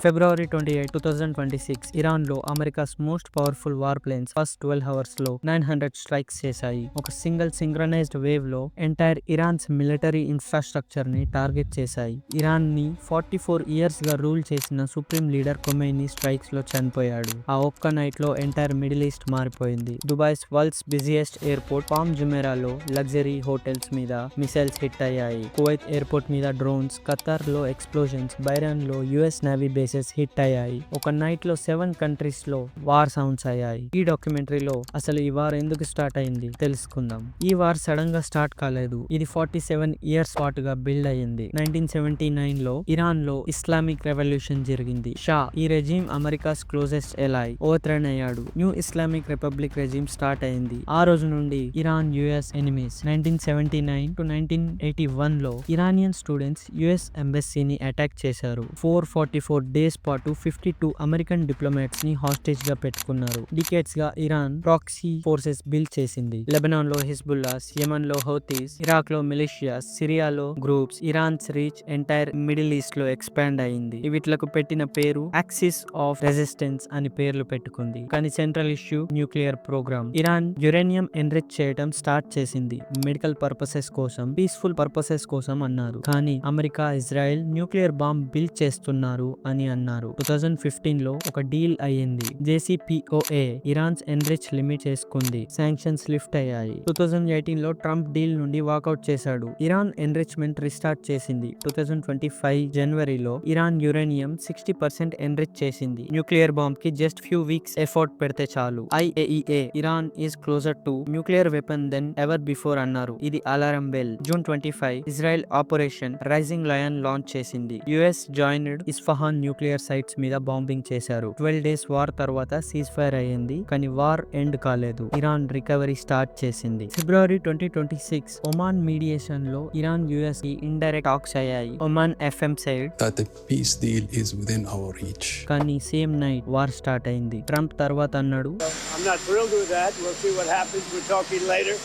February 28, 2026 ఇరాన్లో America's most powerful war planes first 12 hours లో 900 strikes చేశాయి. ఒక సింగిల్ సింక్రనైజ్డ్ వేవ్ లో ఎంటైర్ ఇరాన్స్ మిలిటరీ ఇన్ఫ్రాస్ట్రక్చర్ ని టార్గెట్ చేశాయి. ఇరాన్ ని 44 ఇయర్స్ గా రూల్ చేసిన సుప్రీం లీడర్ ఖొమైనీ స్ట్రైక్స్ లో చనిపోయాడు. ఆ ఒక్క నైట్ లో ఎంటైర్ మిడిల్ ఈస్ట్ మారిపోయింది. Dubai's world's busiest airport Palm జుమెరాలో లగ్జరీ హోటల్స్ మీద మిసైల్స్ హిట్ అయ్యాయి. కువైత్ ఎయిర్పోర్ట్ మీద డ్రోన్స్, ఖతార్ లో ఎక్స్ప్లోజన్స్, బైరాన్ లో యుఎస్ నేవీ బేసెస్ హిట్ అయ్యాయి. ఒక నైట్ లో 7 కంట్రీస్ లో వార్ సౌండ్స్ అయ్యాయి. ఈ డాక్యుమెంటరీలో అసలు ఈ వార్ ఎందుకు స్టార్ట్ అయింది తెలుసుకుందాం. ఈ వార్ సడన్ గా స్టార్ట్ కాలేదు. ఇది 47 ఇయర్స్ పాటుగా బిల్డ్ అయ్యింది. 1979 లో ఇరాన్ లో ఇస్లామిక్ రెవల్యూషన్ జరిగింది. షా ఈ రెజీమ్ అమెరికాస్ క్లోజెస్ట్ ఎలాయ్ ఓవర్థ్రోన్ అయ్యాడు. New Islamic republic regime start అయింది. ఆ రోజు నుండి ఇరాన్ యుఎస్ ఎనిమీస్. 1979 to 1981 లో ఇరానియన్ స్టూడెంట్స్ యుఎస్ ఎంబసీని అటాక్ చేశారు. 444 డేస్ పాటు 52 అమెరికన్ డిప్లొమాట్స్ ని హాస్టేజ్ గా పెట్టుకున్నారు. డికేట్స్ గా ఇరాన్ ప్రాక్సీ ఫోర్సెస్ బిల్డ్ చేసింది. లెబనాన్ లో హిజ్బుల్లాస్, యెమన్ లో హౌతీస్, ఇరాక్ లో మిలిషియాస్, సిరియాలో groups. Iran's reach entire Middle East లో ఎక్స్పాండ్ అయింది. వీటిలకు పెట్టిన పేరు యాక్సిస్ ఆఫ్ రెసిస్టెన్స్ అని పేర్లు పెట్టుకుంది. కానీ central issue nuclear program. Iran uranium enrich చేయడం స్టార్ట్ చేసింది. మెడికల్ పర్పసెస్ కోసం, పీస్ఫుల్ పర్పసెస్ కోసం అన్నారు. కానీ America, Israel nuclear bomb build చేస్తున్నారు అని అన్నారు. 2015 లో ఒక డీల్ అయ్యింది. JCPOA ఇరాన్స్ ఎన్రిచ్ లిమిట్ చేసుకుంది. శాంక్షన్స్ లిఫ్ట్ అయ్యాయి. 2018 లో ట్రంప్ డీల్ నుండి వాకౌట్ చేశాడు. ఇరాన్ ఎన్రిచ్మెంట్ రిస్టార్ట్ చేసింది. 2025 జనవరిలో ఇరాన్ యురేనియం 60% ఎన్రిచ్ చేసింది. న్యూక్లియర్ బాంబ్ కి జస్ట్ ఫ్యూ వీక్స్ ఎఫర్ట్ పెడితే చాలు. IAEA Iran is closer to nuclear weapon than ever before అన్నారు. ఇది alarm bell. June 25 Israel operation Rising Lion launch చేసింది. US joined Isfahan nuclear sites మీద bombing చేశారు. 12 days war తర్వాత ceasefire అయ్యింది. కానీ వార్ ఎండ్ కాలేదు. ఇరాన్ రికవరీ స్టార్ట్ చేసింది. ఫిబ్రవరి 2026 ఒమాన్ మీడియేషన్ లో ఇరాన్ యుఎస్ కి ఇండైరెక్ట్ టాక్స్ అయ్యాయి. Oman FM said that the peace deal is within our reach. కానీ సేమ్ నైట్ వార్ స్టార్ట్ అయింది. ట్రంప్ తర్వాత అన్నాడు I'm not thrilled with that. We'll see what happens. We're talking later.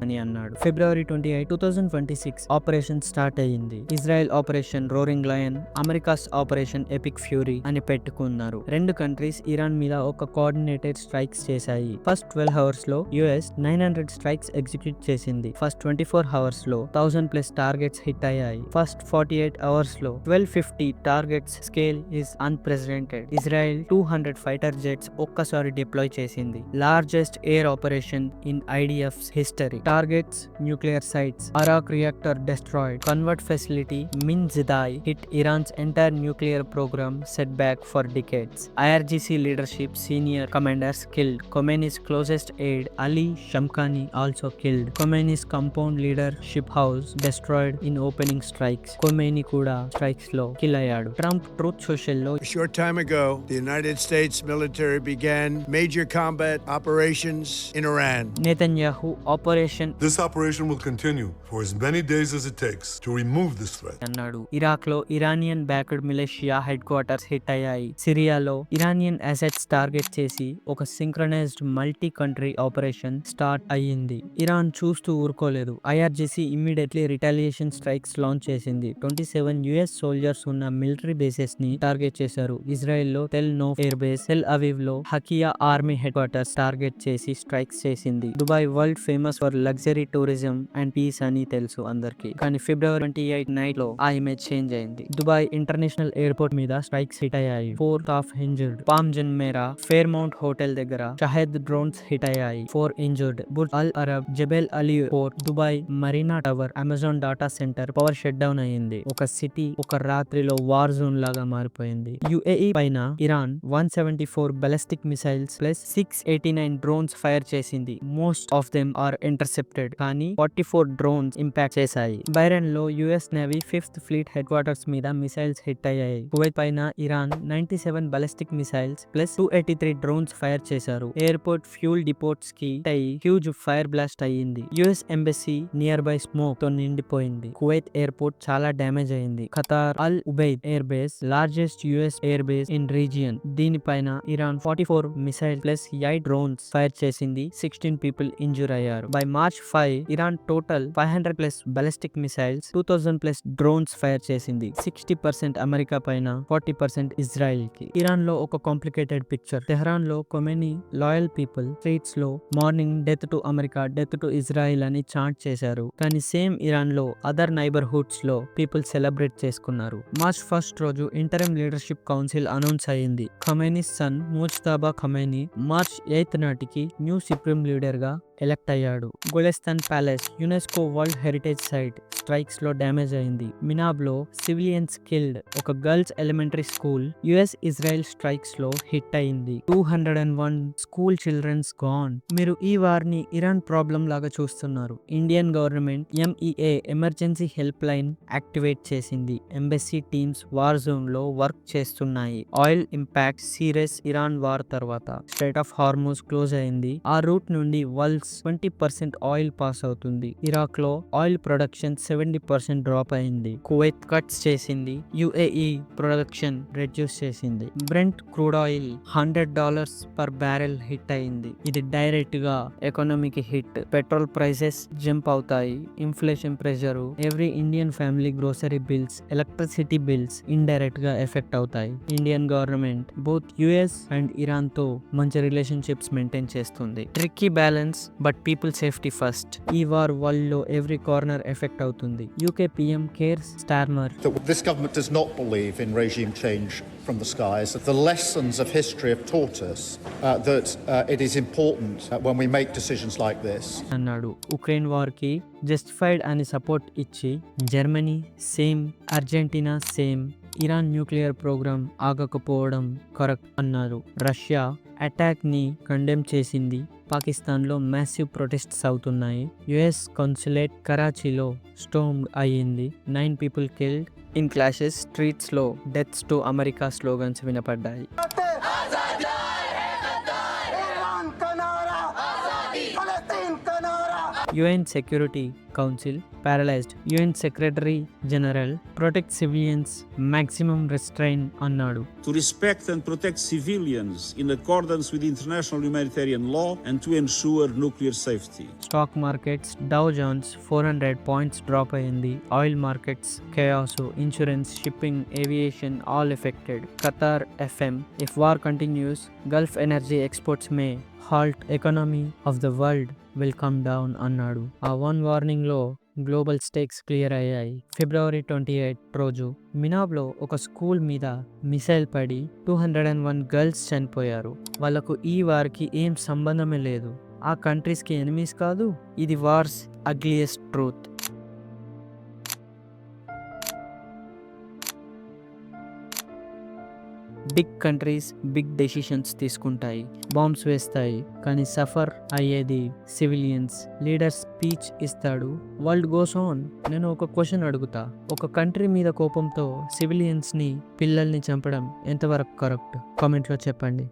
అని అన్నాడు. ఫిబ్రవరి 28, 2026 operation start అయ్యింది. Israel operation roaring lion, America's operation epic fury అని పెట్టుకున్నారు. రెండు కంట్రీస్ ఇరాన్ మీద ఒక కోఆర్డినేటెడ్ స్ట్రైక్స్ చేశాయి. ఫస్ట్ 12 అవర్స్ లో యుఎస్ 900 స్ట్రైక్స్ ఎగ్జిక్యూట్ చేసింది. ఫస్ట్ 24 అవర్స్ లో 1000+ టార్గెట్స్ హిట్ అయ్యాయి. ఫస్ట్ 48 అవర్స్ లో 1250 targets. Scale is unprecedented. Israel 200 fighter jets ఒక్కసారి డిప్లాయ్ చేసింది. Largest air operation in IDF's history. Targets nuclear sites. Arak reactor destroyed. Convert facility Min Zidai hit Iran's entire nuclear program set back for decades. IRGC leadership senior commanders killed. Khomeini's closest aide Ali Shamkhani also killed. Khomeini's compound leadership house destroyed in opening strikes. Khomeini kuda strikes lo kill ayyadu. Trump Truth Social lo A short time ago, the United States military began major combat operations in Iran. Netanyahu operation This operation will continue for as many days as it takes to remove this threat. అన్నాడు. Iraq లో Iranian backed militia headquarters hit అయ్యాయి. సిరియాలో Iranian assets target చేసి ఒక synchronised multi country operation start అయ్యింది. Iran చూస్తూ ఊరుకోలేదు. IRGC immediately retaliation strikes launch చేసింది. 27 US సోల్జర్స్ ఉన్న మిలిటరీ బేసెస్ ని టార్గెట్ చేశారు. ఇజ్రాయెల్ లో Tel Nof air base, Tel Aviv లో Hakirya army headquarters target చేసి స్ట్రైక్స్ చేసింది. Dubai world famous for luxury tourism and peace అని తెలుసు అందరికి. కానీ ఫిబ్రవరి 28 నైట్ లో ఆ ఇమేజ్ చేంజ్ అయింది. దుబాయ్ ఇంటర్నేషనల్ ఎయిర్పోర్ట్ మీద స్ట్రైక్స్ హిట్ అయ్యాయి. 4 staff injured. Palm Jumeirah Fairmont hotel దగ్గర షాహెద్ డ్రోన్స్ హిట్ అయ్యాయి. 4 injured. Burj Al Arab, Jebel Ali port, Dubai Marina tower, Amazon data centre power shut down అయ్యింది. ఒక city ఒక రాత్రిలో war zone లాగా మారిపోయింది. UAE పైన Iran 174 ballistic missiles plus 689 drones fire చేసింది. Most of them are intercepted. కానీ 44 drones impact చేశాయి. బైరాన్ లో US navy 5th fleet headquarters మీద మిసైల్స్ హిట్ అయ్యాయి. కువైత్ పైన Iran 97 ballistic missiles plus 283 drones fire చేశారు. ఎయిర్పోర్ట్ ఫ్యూల్ డిపోట్స్ కి huge fire blast అయ్యింది. US embassy nearby smoke తో నిండిపోయింది. కువైత్ ఎయిర్పోర్ట్ చాలా డ్యామేజ్ అయింది. Qatar Al Udeid air base largest US air base in region. దీనిపైన Iran 44 missile plus 8 drones fire చేసింది. 16 people injure అయ్యారు. By March March 5 Iran total 500+ ballistic missiles 2000+ drones fire చేసింది. 60% America పైన, 40% Israel కి. Iran లో ఒక complicated picture. Tehran లో Khomeini loyal people streets లో morning death to America, death to Israel అని చాంట్ చేశారు. కానీ సేమ్ ఇరాన్ లో అదర్ నైబర్హుడ్స్ లో పీపుల్ సెలబ్రేట్ చేసుకున్నారు. మార్చ్ 1 రోజు ఇంటరిమ్ లీడర్షిప్ కౌన్సిల్ అనౌన్స్ అయింది. Khamenei son Mojtaba Khamenei March 8 నాటికి న్యూ సుప్రీం లీడర్ గా ఎలక్ట్ అయ్యాడు. Golestan palace UNESCO world heritage site strikes లో డ్యామేజ్ అయింది. మినాబ్ లో సివిలియన్స్ కిల్డ్. ఒక girls elementary school US Israel strikes లో హిట్ అయింది. 201 స్కూల్ చిల్డ్రన్స్ గాన్. మీరు ఈ వార్ని ఇరాన్ ప్రాబ్లం లాగా చూస్తున్నారు. Indian government MEA emergency help line activate చేసింది. ఎంబసీ టీమ్స్ వార్ జోన్ లో వర్క్ చేస్తున్నాయి. Oil impact serious Iran war తర్వాత. స్ట్రైట్ ఆఫ్ హార్మూజ్ క్లోజ్ అయింది. ఆ రూట్ నుండి వరల్డ్స్ 20% ఆయిల్ పాస్ అవుతుంది. ఇరాక్ లో ఆయిల్ ప్రొడక్షన్ 70% డ్రాప్ అయింది. కువైత్ కట్స్ చేసింది. యుఏఈ ప్రొడక్షన్ రెడ్యూస్ చేసింది. Brent crude oil $100 per barrel hit అయింది. ఇది డైరెక్ట్ గా ఎకానమీకి హిట్. పెట్రోల్ ప్రైసెస్ జంప్ అవుతాయి. Inflation pressure every Indian family grocery bills, electricity bills indirect గా ఎఫెక్ట్ అవుతాయి. Indian government both US and Iran తో మంచి రిలేషన్షిప్స్ మెయింటైన్ చేస్తుంది. Tricky balance but people safety first. ఈ వార్ వరల్డ్ లో every corner effect అవుతుంది. UK PM care Starmer. This government does not believe in regime change from the skies. The lessons of history have taught us that it is important when we make decisions like this. అన్నాడు. Ukraine war కి justified అని support ఇచ్చి Germany same, Argentina same. Iran nuclear programme ఆగకపోవడం correct అన్నారు. Russia attack ని condemn చేసింది. పాకిస్తాన్ లో massive protests అవుతున్నాయి. యుఎస్ కాన్సులేట్ కరాచీలో స్టోమ్ అయ్యింది. 9 people killed in clashes. Streets లో డెత్స్ టు అమెరికా స్లోగన్స్ వినపడ్డాయి. UN Security Council paralyzed. UN Secretary General protect civilians, maximum restraint అన్నాడు. To respect and protect civilians in accordance with international humanitarian law and to ensure nuclear safety. Stock markets Dow Jones 400 points drop అయింది. Oil markets chaos, insurance, shipping, aviation all affected. Qatar FM if war continues, Gulf energy exports may halt, economy of the world will come down అన్నాడు. ఆ one warning లో global స్టేక్స్ clear అయ్యాయి. ఫిబ్రవరి 28 రోజు మినాబ్ లో ఒక school మీద missile పడి 201 girls చనిపోయారు. వాళ్ళకు ఈ వార్కి ఏం సంబంధమే లేదు. ఆ కంట్రీస్ కి ఎనిమీస్ కాదు. ఇది war's ugliest truth. Big countries big decisions తీసుకుంటాయి, బాంబ్స్ వేస్తాయి, కానీ సఫర్ అయ్యేది సివిలియన్స్. లీడర్ స్పీచ్ ఇస్తాడు, వరల్డ్ గోస్ ఆన్. నేను ఒక క్వశ్చన్ అడుగుతా, ఒక కంట్రీ మీద కోపంతో సివిలియన్స్ ని, పిల్లల్ని చంపడం ఎంతవరకు కరెక్ట్? కామెంట్లో చెప్పండి.